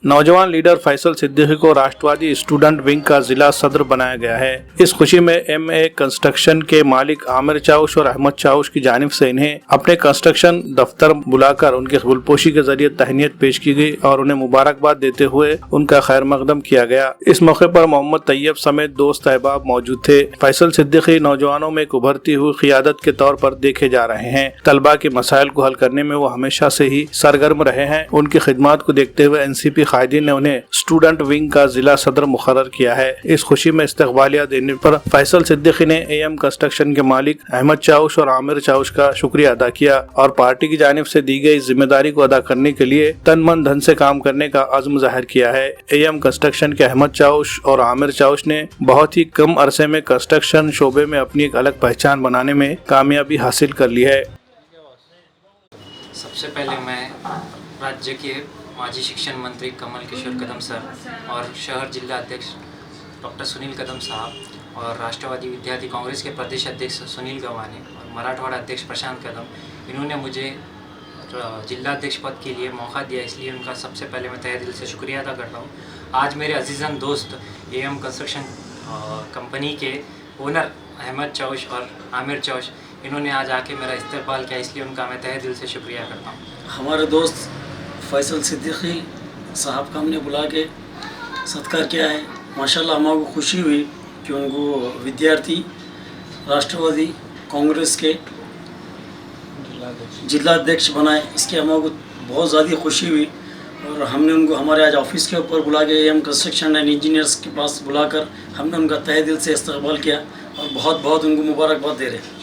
नौजवान लीडर फैसल सिद्दीकी को राष्ट्रवादी student wing का जिला सदर बनाया गया है। इस खुशी में एमए कंस्ट्रक्शन के मालिक आमिर चाउश और अहमद चाउश की जानिब से इन्हें अपने कंस्ट्रक्शन दफ्तर बुलाकर उनके गुलपोशी के जरिए तहनीत पेश की गई और उन्हें मुबारकबाद देते हुए उनका खैर मकदम किया गया। इस मौके पर मोहम्मद तैयब समेत दोस्त अहबाब मौजूद थे। फैसल सिद्दीकी नौजवानों में एक उभरती हुई क़ियादत के तौर पर देखे जा रहे हैं। तलबा के मसाइल को हल करने में वो हमेशा से ही सरगर्म रहे हैं। उनकी खिदमत को देखते हुए एनसीपी कायदीन ने उन्हें स्टूडेंट विंग का जिला सदर मुकर्रर किया है। इस खुशी में इस्तकबालिया देने पर फैसल सिद्दीकी ने एएम कंस्ट्रक्शन के मालिक अहमद चाउश और आमिर चाउश का शुक्रिया अदा किया और पार्टी की जानिब से दी गई जिम्मेदारी को अदा करने के लिए तन मन धन से काम करने का अज़्म जाहिर किया है। एएम कंस्ट्रक्शन के अहमद चाउश और आमिर चाउश ने बहुत ही कम अरसे में कंस्ट्रक्शन शोबे में अपनी एक अलग पहचान बनाने में कामयाबी हासिल कर ली है। सबसे पहले मैं राज्य के माजी शिक्षण मंत्री कमल किशोर कदम सर और शहर जिला अध्यक्ष डॉक्टर सुनील कदम साहब और राष्ट्रवादी विद्यार्थी कांग्रेस के प्रदेश अध्यक्ष सुनील गवाने और मराठवाड़ा अध्यक्ष प्रशांत कदम, इन्होंने मुझे जिला अध्यक्ष पद के लिए मौका दिया, इसलिए उनका सबसे पहले मैं तहे दिल से शुक्रिया अदा करता हूँ। आज मेरे अजीज़न दोस्त एएम कंस्ट्रक्शन कंपनी के ओनर अहमद चाउश और आमिर चाउश, इन्होंने आज आके मेरा इस्तकबाल किया, इसलिए उनका मैं तहे दिल से शुक्रिया करता हूँ। हमारे दोस्त फैसल सिद्दीकी साहब का हमने बुला के सत्कार किया है। माशाल्लाह हमारे को खुशी हुई कि उनको विद्यार्थी राष्ट्रवादी कांग्रेस के जिला अध्यक्ष बनाए, इसके हमारे को बहुत ज़्यादा खुशी हुई। और हमने उनको हमारे आज ऑफिस के ऊपर बुला के एएम कंस्ट्रक्शन एंड इंजीनियर्स के पास बुलाकर हमने उनका तहे दिल से इस्तकबाल किया और बहुत बहुत उनको मुबारकबाद दे रहे हैं।